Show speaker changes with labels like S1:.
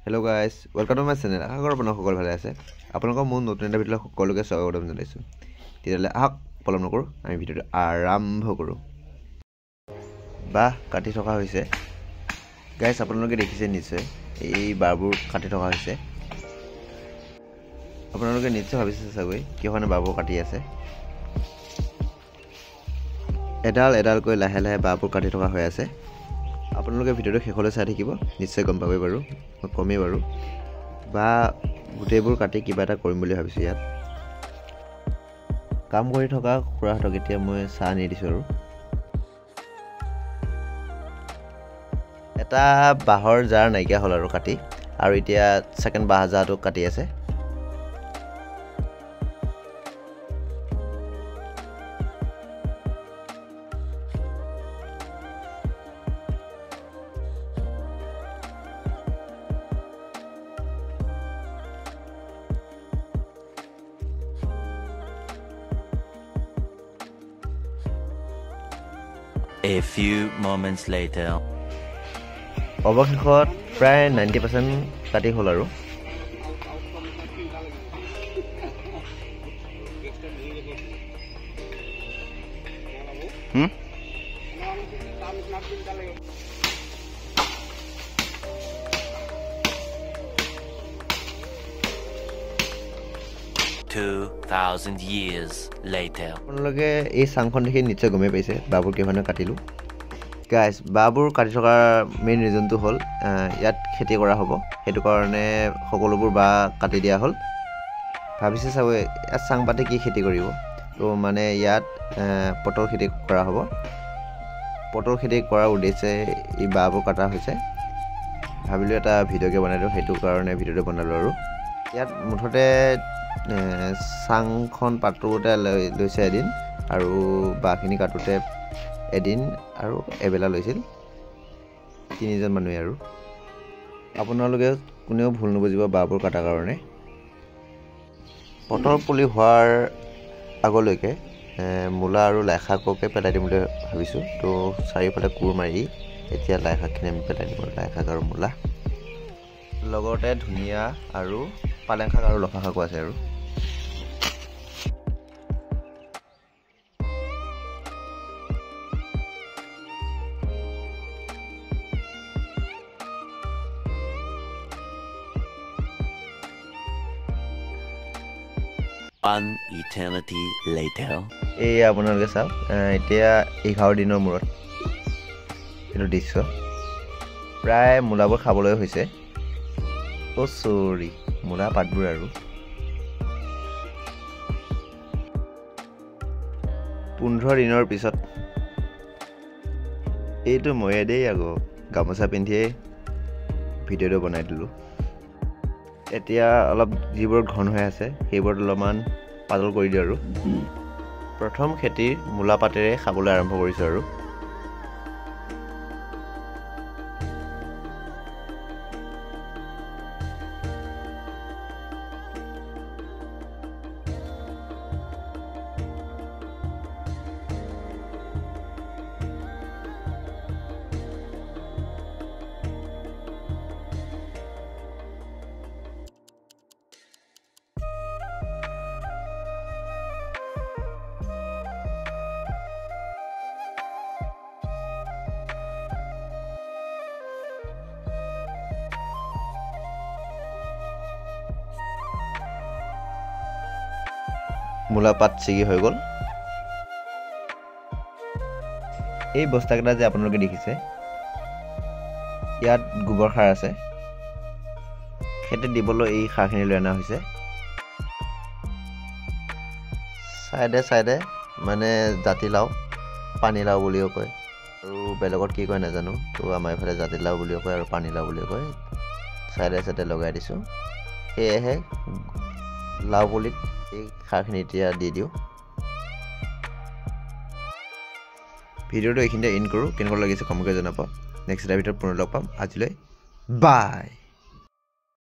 S1: Hello guys, welcome to my channel. আশা কৰোঁ আপোনালোক সকলো ভালে আছে। আপোনালোকৰ মোৰ নতুন এটা ভিডিঅ'লৈ সকলোকে স্বাগতম জনাইছোঁ। তেতিয়াহ'লে আহক পলম নকৰোঁ, আমি ভিডিঅ'টো আৰম্ভ কৰোঁ। বাহ কাটি থকা হৈছে। গাইজ আপোনালোকে দেখিছে নিশ্চয় এই বাৰবোৰ কাটি থকা হৈছে। আপোনালোকে নিশ্চয় ভাবিছে চাগৈ কিয়নো বাৰবোৰ কাটি আছে। এডাল এডালকৈ লাহে লাহে বাৰবোৰ কাটি থকা হৈ আছে। আপোনালোকে ভিডিঅ'টো শেষলৈ চাই থাকিব, নিশ্চয় গম পাবই বাৰু, কমেই বাৰু বা গোটেইবোৰ কাটি কিবা এটা কৰিম বুলি ভাবিছোঁ। ইয়াত কাম কৰি থকা খুৰাহঁতক এতিয়া মই চাহ আনি দিছোঁ আৰু এটা বাঁহৰ জাৰ নাইকিয়া হ'ল আৰু কাটি, আৰু এতিয়া ছেকেণ্ড বাঁহ জাৰটো কাটি আছে।
S2: A few moments later.
S1: অৱশেষত প্ৰায় 90% কাটি হ'ল আৰু
S2: $2,000 years later.
S1: আপোনালোকে এই চাংখন দেখি নিশ্চয় গমেই পাইছে বাঁহবোৰ কিমানে কাটিলোঁ। গাইজ বাঁহবোৰ কাটি থকাৰ মেইন ৰিজনটো হ'ল ইয়াত খেতি কৰা হ'ব, সেইটো কাৰণে সকলোবোৰ বাঁহ কাটি দিয়া হ'ল। ভাবিছে চাগৈ ইয়াত চাং পাতি কি খেতি কৰিব, তো মানে ইয়াত পটল খেতি কৰা হ'ব। পটল খেতি কৰাৰ উদ্দেশ্যে এই বাঁহবোৰ কটা হৈছে। ভাবিলোঁ এটা ভিডিঅ'কে বনাই দিওঁ, সেইটো কাৰণে ভিডিঅ'টো বনালোঁ। আৰু ইয়াত মুঠতে চাংখন পাতোতে লৈছে এদিন, আৰু বাঁহখিনি কাটোতে এদিন আৰু এবেলা লৈছিল, 3জন মানুহে। আৰু আপোনালোকে কোনেও ভুল নুবুজিব বাঁহবোৰ কটাৰ কাৰণে। পটল পুলি হোৱাৰ আগলৈকে মূলা আৰু লাই শাককে পেলাই দিম বুলি ভাবিছোঁ। তো চাৰিওফালে কোৰ মাৰি এতিয়া লাই শাকখিনি আমি পেলাই দিম, লাই শাক আৰু মূলা, লগতে ধনিয়া আৰু পালেং শাক আৰু লফা শাকো আছে। আৰু
S2: One eternity later.
S1: এই আপোনালোকে চাওক, এতিয়া 11 দিনৰ মূৰত এইটো দৃশ্য। প্ৰায় মূলাবোৰ খাবলৈ হৈছে। অ' চৰি, মূলা পাতবোৰ। আৰু 15 দিনৰ পিছত এইটো ময়ে দেই আকৌ গামোচা পিন্ধিয়ে ভিডিঅ'টো বনাই দিলোঁ। এতিয়া অলপ যিবোৰ ঘন হৈ আছে সেইবোৰত অলপমান পাতল কৰি দিওঁ। আৰু প্ৰথম খেতিৰ মূলা পাতেৰে খাবলৈ আৰম্ভ কৰিছোঁ। আৰু মূলা পাত ছিগি হৈ গ'ল। এই বস্তাকেইটা যে আপোনালোকে দেখিছে, ইয়াত গোবৰ সাৰ আছে। খেতিত দিবলৈ এই সাৰখিনি লৈ অনা হৈছে। চাইডে চাইডে মানে জাতিলাও, পানীলাও বুলিও কয়, আৰু বেলেগত কি কয় নাজানো। তো আমাৰ এইফালে জাতিলাও বুলিও কয় আৰু পানীলাও বুলিও কয়। চাইডে চাইডে লগাই দিছোঁ। সেয়েহে লাও পুলিত এই সাৰখিনি এতিয়া দি দিওঁ। ভিডিঅ'টো এইখিনিতে ইন কৰোঁ। কেনেকুৱা লাগিছে কমেণ্ট কৰি জনাব। নেক্সট এটা ভিডিঅ'ত পুনৰ লগ পাম। আজিলৈ বাই।